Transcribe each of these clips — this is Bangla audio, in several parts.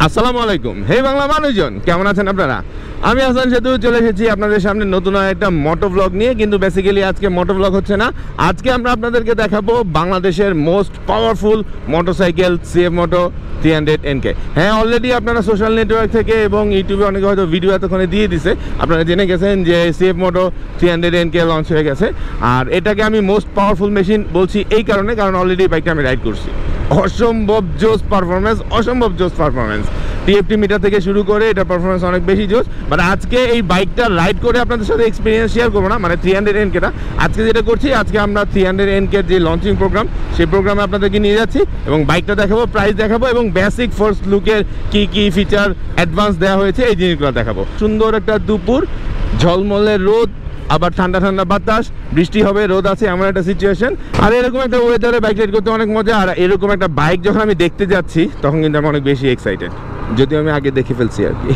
আসসালামু আলাইকুম। হে বাংলা মানুষজন, কেমন আছেন আপনারা? আমি হাসান সেতু চলে এসেছি আপনাদের সামনে নতুন একটা মোটো ব্লগ নিয়ে। কিন্তু বেসিক্যালি আজকে মোটো ব্লগ হচ্ছে না, আজকে আমরা আপনাদেরকে দেখাবো বাংলাদেশের মোস্ট পাওয়ারফুল মোটরসাইকেল সিএফ মোটো 300 NK। হ্যাঁ, অলরেডি আপনারা সোশ্যাল নেটওয়ার্ক থেকে এবং ইউটিউবে অনেকে হয়তো ভিডিও এতক্ষণে দিয়ে দিছে, আপনারা জেনে গেছেন যে সিএফ মোটো 300 NK লঞ্চ হয়ে গেছে। আর এটাকে আমি মোস্ট পাওয়ারফুল মেশিন বলছি এই কারণে, কারণ অলরেডি বাইকটা আমি রাইড করছি। অসম্ভব জোস পারফরমেন্স, অসম্ভব জোস পারফরমেন্স। টিএফটি মিটার থেকে শুরু করে এটা পারফরমেন্স অনেক বেশি জোস। বাট আজকে এই বাইকটা রাইড করে আপনাদের সাথে এক্সপিরিয়েন্স শেয়ার করবো না, মানে 300 NKটা আজকে যেটা করছি, আজকে আমরা 300 NKর যে লঞ্চিং প্রোগ্রাম, সেই প্রোগ্রামে আপনাদেরকে নিয়ে যাচ্ছি এবং বাইকটা দেখাবো, প্রাইস দেখাবো এবং বেসিক ফার্স্ট লুকের কি কি ফিচার অ্যাডভান্স দেওয়া হয়েছে এই জিনিসগুলো দেখাবো। সুন্দর একটা দুপুর, ঝলমলে রোদ, আবার ঠান্ডা ঠান্ডা বাতাস, বৃষ্টি হবে, রোদ আছে, এমন একটা সিচুয়েশন। আর এরকম একটা ওয়েদারে বাইক রাইড করতে অনেক মজা। আর এরকম একটা বাইক যখন আমি দেখতে যাচ্ছি তখন কিন্তু আমি অনেক বেশি এক্সাইটেড, যদিও আমি আগে দেখে ফেলছি আর কি।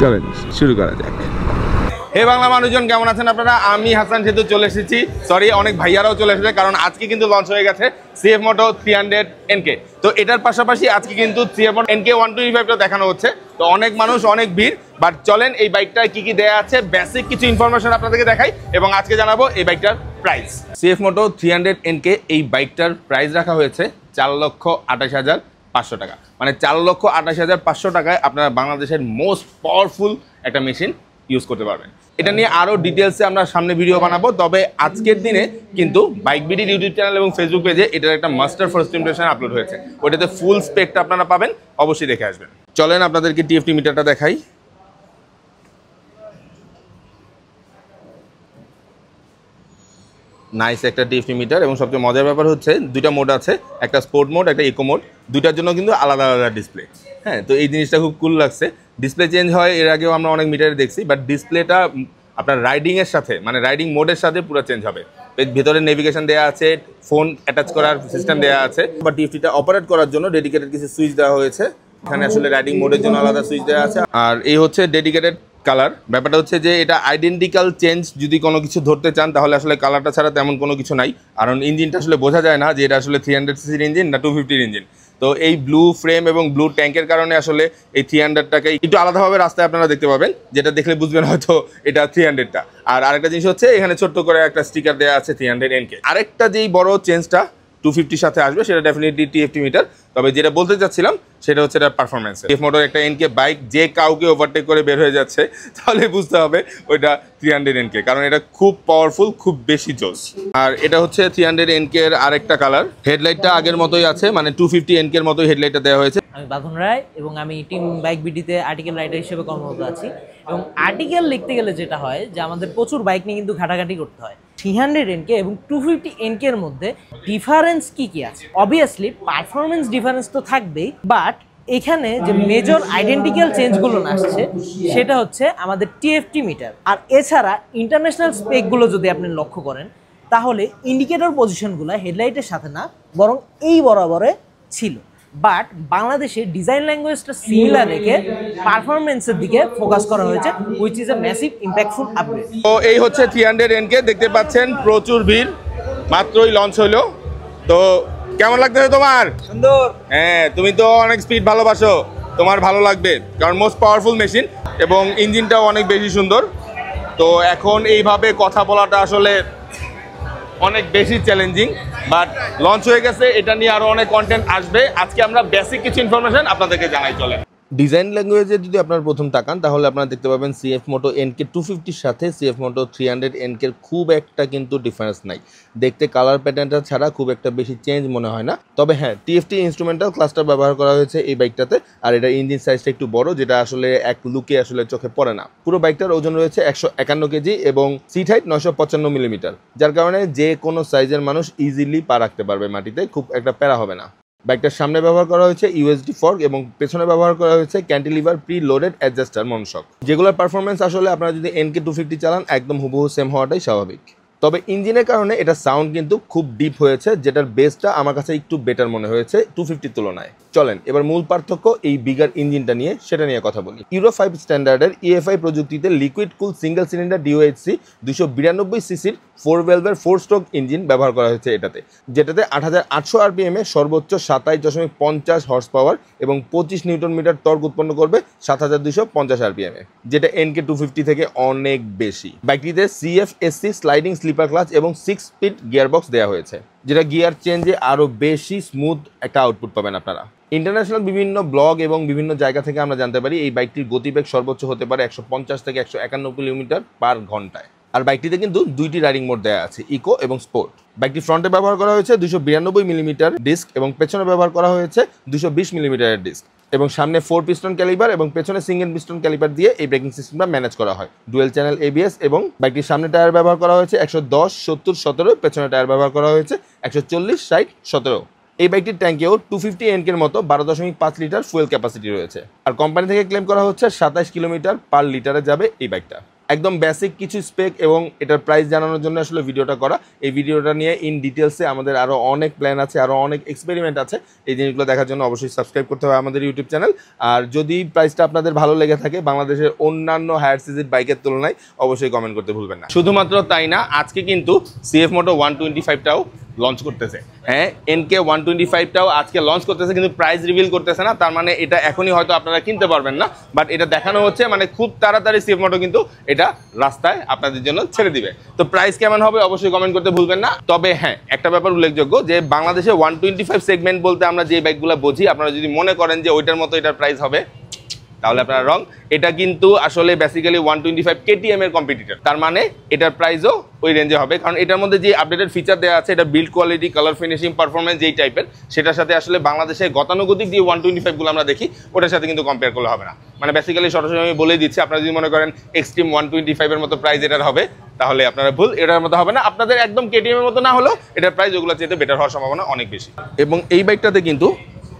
চলেন শুরু করা যাক। হে বাংলা মানুষজন, কেমন আছেন আপনারা? আমি হাসান সেতু চলে এসেছি, সরি অনেক ভাইয়ারাও চলে এসেছে, কারণ আজকে কিন্তু লঞ্চ হয়ে গেছে সিএফ মোটো 300 NK। তো এটার পাশাপাশি আজকে কিন্তু সিএফ মোটো NK 125টা দেখানো হচ্ছে। তো অনেক মানুষ, অনেক ভিড়, বাট চলেন এই বাইকটায় কি কি দেয়া আছে বেসিক কিছু ইনফরমেশন আপনাদেরকে দেখাই এবং আজকে জানাবো এই বাইকটার প্রাইস। সিএফ মোটো 300 NK এই বাইকটার প্রাইস রাখা হয়েছে 4,28,500 টাকা, মানে 4,28,500 টাকায় আপনারা বাংলাদেশের মোস্ট পাওয়ারফুল একটা মেশিন ইউজ করতে পারবেন। এটা নিয়ে আরও ডিটেলসে আমরা সামনে ভিডিও বানাবো, তবে আজকের দিনে কিন্তু বাইক বিডির ইউটিউব চ্যানেল এবং ফেসবুক পেজে এটার একটা মাস্টার ফার্স্ট ইমপ্রেশন আপলোড হয়েছে, ওটাতে ফুল স্পেকটা আপনারা পাবেন, অবশ্যই দেখে আসবেন। চলেন আপনাদেরকে টিএফটি মিটারটা দেখাই। নাইস একটা টিএফটি মিটার, এবং সবচেয়ে মজার ব্যাপার হচ্ছে দুইটা মোড আছে, একটা স্পোর্ট মোড, একটা ইকো মোড, দুইটার জন্য কিন্তু আলাদা আলাদা ডিসপ্লে। হ্যাঁ, তো এই জিনিসটা খুব কুল লাগছে। ডিসপ্লে চেঞ্জ হয় এর আগেও আমরা অনেক মিটারে দেখছি, বাট ডিসপ্লেটা আপনার রাইডিংয়ের সাথে, মানে রাইডিং মোডের সাথে পুরো চেঞ্জ হবে। ভেতরে নেভিগেশন দেওয়া আছে, ফোন অ্যাটাচ করার সিস্টেম দেওয়া আছে, বা টিএফটিটা অপারেট করার জন্য ডেডিকেটেড কিছু সুইচ দেওয়া হয়েছে। এখানে আসলে রাইডিং মোডের জন্য আলাদা সুইচ দেওয়া আছে। আর এই হচ্ছে ডেডিকেটেড কালার। ব্যাপারটা হচ্ছে যে এটা আইডেন্টিক্যাল চেঞ্জ যদি কোনো কিছু ধরতে চান তাহলে আসলে কালারটা ছাড়া তেমন কোনো কিছু নাই, কারণ ইঞ্জিনটা আসলে বোঝা যায় না যে এটা আসলে 300cc ইঞ্জিন না 250 ইঞ্জিন। তো এই ব্লু ফ্রেম এবং ব্লু ট্যাঙ্কের কারণে আসলে এই 300টাকে একটু আলাদাভাবে রাস্তায় আপনারা দেখতে পাবেন, যেটা দেখলে বুঝবেন হয়তো এটা 300টা। আর আরেকটা জিনিস হচ্ছে এখানে ছোট্ট করে একটা স্টিকার দেওয়া আছে 300 NK। আরেকটা যেই বড় চেঞ্জটা 250 সাথে আসবে সেটা ডেফিনেটলি টিএফটি মিটার। তবে যেটা বলতে চাচ্ছিলাম সেটা হচ্ছে এটা পারফরমেন্স। সিএফ মোটোর একটা NK বাইক যে কাউকে ওভারটেক করে বের হয়ে যাচ্ছে তাহলে বুঝতে হবে ওইটা 300 NK, কারণ এটা খুব পাওয়ারফুল, খুব বেশি জোস। আর এটা হচ্ছে 300 NK এর আরেকটা কালার। হেডলাইটটা আগের মতোই আছে, মানে 250 NK এর মতোই হেডলাইটটা দেওয়া হয়েছে। আমি বাঁধন রায় এবং আমি টিম বাইক বিডিতে আর্টিকেল রাইটার হিসেবে কর্মরত আছি। এবং আর্টিকেল লিখতে গেলে যেটা হয় যে আমাদের প্রচুর বাইক নিয়ে কিন্তু ঘাটাঘাটি করতে হয়। 300 NK এবং 250 NK এর মধ্যে ডিফারেন্স কি কি আছে? অবভিয়াসলি পারফরমেন্স ডিফারেন্স তো থাকবেই, বাট এখানে যে মেজর আইডেন্টিক্যাল চেঞ্জগুলো আসছে সেটা হচ্ছে আমাদের টিএফটি মিটার। আর এছাড়া ইন্টারন্যাশনাল স্পেকগুলো যদি আপনি লক্ষ্য করেন তাহলে ইন্ডিকেটর পজিশনগুলো হেডলাইটের সাথে না, বরং এই বরাবরে ছিল। বাট বাংলাদেশে ডিজাইন ল্যাঙ্গুয়েজটা সিমিলার রেখে পারফরমেন্সের দিকে ফোকাস করা হয়েছে, which is a massive impactful upgrade. তো এই হচ্ছে 300 NK, দেখতে পাচ্ছেন প্রচুর ভিড়, মাত্রই লঞ্চ হলো। তো কেমন লাগতেছে তোমার? সুন্দর। হ্যাঁ, তুমি তো অনেক স্পিড ভালোবাসো, তোমার ভালো লাগবে, কারণ মোস্ট পাওয়ারফুল মেশিন এবং ইঞ্জিনটাও অনেক বেশি সুন্দর। তো এখন এইভাবে কথা বলাটা আসলে অনেক বেশি চ্যালেঞ্জিং, বাট লঞ্চ হয়ে গেছে, এটা নিয়ে আরও অনেক কন্টেন্ট আসবে। আজকে আমরা বেসিক কিছু ইনফরমেশন আপনাদেরকে জানাই। চলে ডিজাইন ল্যাঙ্গুয়েজে যদি আপনারা প্রথম তাকান তাহলে আপনারা দেখতে পাবেন সিএফ মোটো NK 250-র সাথে সিএফ মোটো 300 NK খুব একটা কিন্তু ডিফারেন্স নাই। দেখতে কালার প্যাটার্নটা ছাড়া খুব একটা বেশি চেঞ্জ মনে হয় না। তবে হ্যাঁ, টিএফটি ইনস্ট্রুমেন্টাল ক্লাস্টার ব্যবহার করা হয়েছে এই বাইকটাতে, আর এটা ইঞ্জিন সাইজটা একটু বড়, যেটা আসলে এক লুকে আসলে চোখে পড়ে না। পুরো বাইকটার ওজন রয়েছে 151 কেজি এবং সিট হাইট 955 মিলিমিটার, যার কারণে যে কোনো সাইজের মানুষ ইজিলি পা রাখতে পারবে মাটিতে, খুব একটা প্যারা হবে না। বাইকটার সামনে ব্যবহার করা হয়েছে ইউএসডি ফর্ক এবং পেছনে ব্যবহার করা হয়েছে cantilever pre loaded adjuster monoshock, যেগুলোর পারফরমেন্স আসলে আপনারা যদি NK 250 চালান একদম হুবহু সেম হওয়াটাই স্বাভাবিক। তবে ইঞ্জিনের কারণে এটা সাউন্ড কিন্তু খুব ডিপ হয়েছে, যেটার বেসটা আমার কাছে একটু বেটার মনে হয়েছে 250 তুলনায়। চলেন এবার মূল পার্থক্য এই বিগার ইঞ্জিনটা নিয়ে, সেটা নিয়ে কথা বলি। ইউরো 5 স্ট্যান্ডার্ডের EFI প্রযুক্তিতে লিকুইড কুল সিঙ্গেল সিলিন্ডার DOHC 292 সিসির 4 ভ্যালভের 4 স্ট্রোক ইঞ্জিন ব্যবহার করা হয়েছে এটাতে, যেটাতে 8800 RPM এ সর্বোচ্চ 27.50 হর্স পাওয়ার এবং 25 নিউটন মিটার টর্ক উৎপন্ন করবে 7250 RPM এ, যেটা NK 250 থেকে অনেক বেশি। বাইকটিতে CFSC স্লাইডিং স্লিপার ক্লাচ এবং 6 স্পিড গিয়ারবক্স দেওয়া হয়েছে, যেটা গিয়ার চেঞ্জে আরও বেশি স্মুথ একটা আউটপুট পাবেন আপনারা। ইন্টারন্যাশনাল বিভিন্ন ব্লগ এবং বিভিন্ন জায়গা থেকে আমরা জানতে পারি এই বাইকটির গতিবেগ সর্বোচ্চ হতে পারে 150 থেকে 151 কিলোমিটার পার ঘন্টায়। আর বাইকটিতে কিন্তু দুইটি রাইডিং মোড দেওয়া আছে, ইকো এবং স্পোর্ট। বাইকটি ফ্রন্টে ব্যবহার করা হয়েছে 292 মিলিমিটার ডিস্ক এবং পেছনে ব্যবহার করা হয়েছে 220 মিলিমিটারের ডিস্ক, এবং সামনে 4 পিস্টন ক্যালিপার এবং পেছনে সিঙ্গেল পিস্টন ক্যালিপার দিয়ে এই ব্রেকিং সিস্টেমটা ম্যানেজ করা হয়। ডুয়েল চ্যানেল ABS এবং বাইকটির সামনে টায়ার ব্যবহার করা হয়েছে 110, 70, 17, পেছনে টায়ার ব্যবহার করা হয়েছে 140, 60, 17। এই বাইকটির ট্যাঙ্কেও 250 NK এর মতো 12.5 লিটার ফুয়েল ক্যাপাসিটি রয়েছে। আর কোম্পানি থেকে ক্লেম করা হচ্ছে 27 কিলোমিটার পার লিটারে যাবে এই বাইকটা। একদম বেসিক কিছু স্পেক এবং এটার প্রাইস জানানোর জন্য আসলে ভিডিওটা করা। এই ভিডিওটা নিয়ে ইন ডিটেলসে আমাদের আরও অনেক প্ল্যান আছে, আরও অনেক এক্সপেরিমেন্ট আছে। এই জিনিসগুলো দেখার জন্য অবশ্যই সাবস্ক্রাইব করতে হবে আমাদের ইউটিউব চ্যানেল। আর যদি প্রাইসটা আপনাদের ভালো লেগে থাকে বাংলাদেশের অন্যান্য হায়ার সিজির বাইকের তুলনায়, অবশ্যই কমেন্ট করতে ভুলবেন না। শুধুমাত্র তাই না, আজকে কিন্তু CF Moto 125টাও লঞ্চ করতেছে। হ্যাঁ, NK 125টাও আজকে লঞ্চ করতেছে, কিন্তু প্রাইস রিভিল করতেছে না। তার মানে এটা এখনই হয়তো আপনারা কিনতে পারবেন না, বাট এটা দেখানো হচ্ছে মানে খুব তাড়াতাড়ি CF Moto কিন্তু এটা রাস্তায় আপনাদের জন্য ছেড়ে দিবে। তো প্রাইস কেমন হবে অবশ্যই কমেন্ট করতে ভুলবেন না। তবে হ্যাঁ, একটা ব্যাপার উল্লেখযোগ্য যে বাংলাদেশে 125 সেগমেন্ট বলতে আমরা যে বাইকগুলো বুঝি, আপনারা যদি মনে করেন যে ওইটার মতো এটার প্রাইস হবে, তাহলে আপনারা রং। এটা কিন্তু আসলে বেসিক্যালি 125 KTM এর কম্পিটিটর। তার মানে এটার প্রাইসও ওই রেঞ্জে হবে, কারণ এটার মধ্যে যে আপডেটেড ফিচার দেওয়া আছে, এটা build quality, colour finishing, performance যেই টাইপের, সেটার সাথে আসলে বাংলাদেশে গতানুগতিক যে 125গুলো আমরা দেখি ওটার সাথে কিন্তু কম্পেয়ার করলে হবে না। মানে বেসিক্যালি সরাসরি আমি বলেই দিচ্ছি, আপনারা যদি মনে করেন এক্সট্রিম 125 এর মতো প্রাইস এটার হবে, তাহলে আপনারা ভুল। এটার মতো হবে না, আপনাদের একদম KTM এর মতো না হলেও এটার প্রাইস ওগুলো চেয়ে বেটার হওয়ার সম্ভাবনা অনেক বেশি। এবং এই বাইকটাতে কিন্তু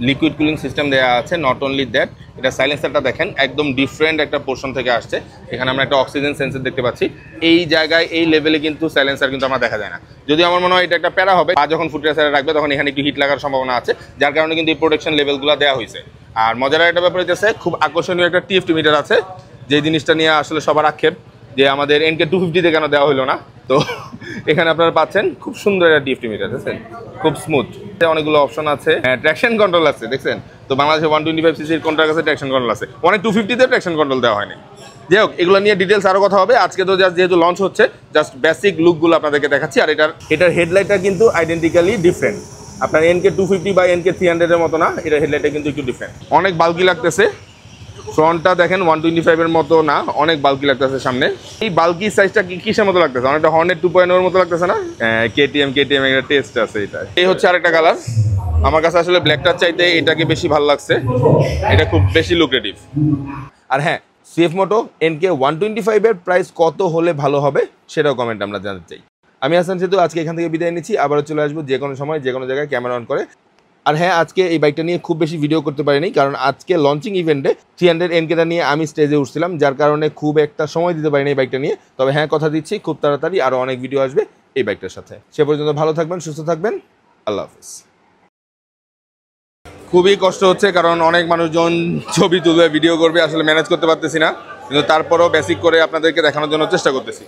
লিকুইড কুলিং সিস্টেম দেওয়া আছে। নট অনলি দ্যাট, এটা সাইলেন্সারটা দেখেন একদম ডিফারেন্ট একটা পোর্শন থেকে আসছে। এখানে আমরা একটা অক্সিজেন সেন্সর দেখতে পাচ্ছি। এই জায়গায় এই লেভেলে কিন্তু সাইলেন্সার কিন্তু আমরা দেখা যায় না। যদি আমার মনে হয় এটা একটা প্যারা হবে, বা যখন ফুট রেসারে রাখবে তখন এখানে একটু হিট লাগার সম্ভাবনা আছে, যার কারণে কিন্তু এই প্রোটেকশন লেভেলগুলো দেওয়া হয়েছে। আর মজার একটা ব্যাপার হচ্ছে খুব আকর্ষণীয় একটা TFT মিটার আছে, যে জিনিসটা নিয়ে আসলে সবার আক্ষেপ যে আমাদের NK 250-তে কেন দেওয়া হলো না। তো এখানে আপনারা পাচ্ছেন খুব সুন্দর একটা TFT মিটার, দেখছেন, খুব স্মুথ, অনেকগুলো অপশন আছে, ট্র্যাকশন কন্ট্রোল আছে, দেখছেন। তো বাংলাদেশে 125 সিসির কোনটার কাছে ট্র্যাকশন কন্ট্রোল আছে, অনেক 250-তে ট্র্যাকশন কন্ট্রোল দেওয়া হয়নি। যাই হোক, এগুলো নিয়ে ডিটেলস আরও কথা হবে। আজকে তো যেহেতু লঞ্চ হচ্ছে, জাস্ট বেসিক লুকগুলো আপনাদেরকে দেখাচ্ছি। আর এটার হেডলাইটটা কিন্তু আইডেন্টিক্যালি ডিফারেন্ট, আপনার NK 250 বা NK 300 এর মতো না, এটার হেডলাইটটা কিন্তু একটু ডিফারেন্ট। অনেক বাল্কি লাগতেছে, ফ্রন্টটা দেখেন 125 এর মতো না, অনেক বাল্কি লাগতেছে সামনে। এই বাল্কি সাইজটা কিসের মতো লাগতেছে, অনেকটা হর্নেট 2.0 এর মতো লাগতেছে না? KTM একটা টেস্ট আছে এটা। এই হচ্ছে আরেকটা কালার, আমার কাছে আসলে ব্ল্যাকটার চাইতে এটাকে বেশি ভালো লাগছে, এটা খুব বেশি লুক্রেটিভ। আর হ্যাঁ, CF Moto NK 125 এর প্রাইস কত হলে ভালো হবে সেটাও কমেন্ট আমরা জানতে চাই। আমি হাসান সেতু আজকে এখান থেকে বিদায় নিচ্ছি, আবারও চলে আসবো যে কোনো সময় যে কোনো জায়গায় ক্যামেরা অন করে। আর হ্যাঁ, আজকে এই বাইকটা নিয়ে খুব বেশি ভিডিও করতে পারিনি, কারণ আজকে লঞ্চিং ইভেন্টে 300 NKটা নিয়ে আমি স্টেজে উঠছিলাম, যার কারণে খুব একটা সময় দিতে পারিনি এই বাইকটা নিয়ে। তবে হ্যাঁ, কথা দিচ্ছি খুব তাড়াতাড়ি আরও অনেক ভিডিও আসবে এই বাইকটার সাথে। সে পর্যন্ত ভালো থাকবেন, সুস্থ থাকবেন, আল্লাহ হাফিজ। খুবই কষ্ট হচ্ছে, কারণ অনেক মানুষজন ছবি তুলবে, ভিডিও করবে, আসলে ম্যানেজ করতে পারতেছি না, কিন্তু তারপরেও বেসিক করে আপনাদেরকে দেখানোর জন্য চেষ্টা করতেছি।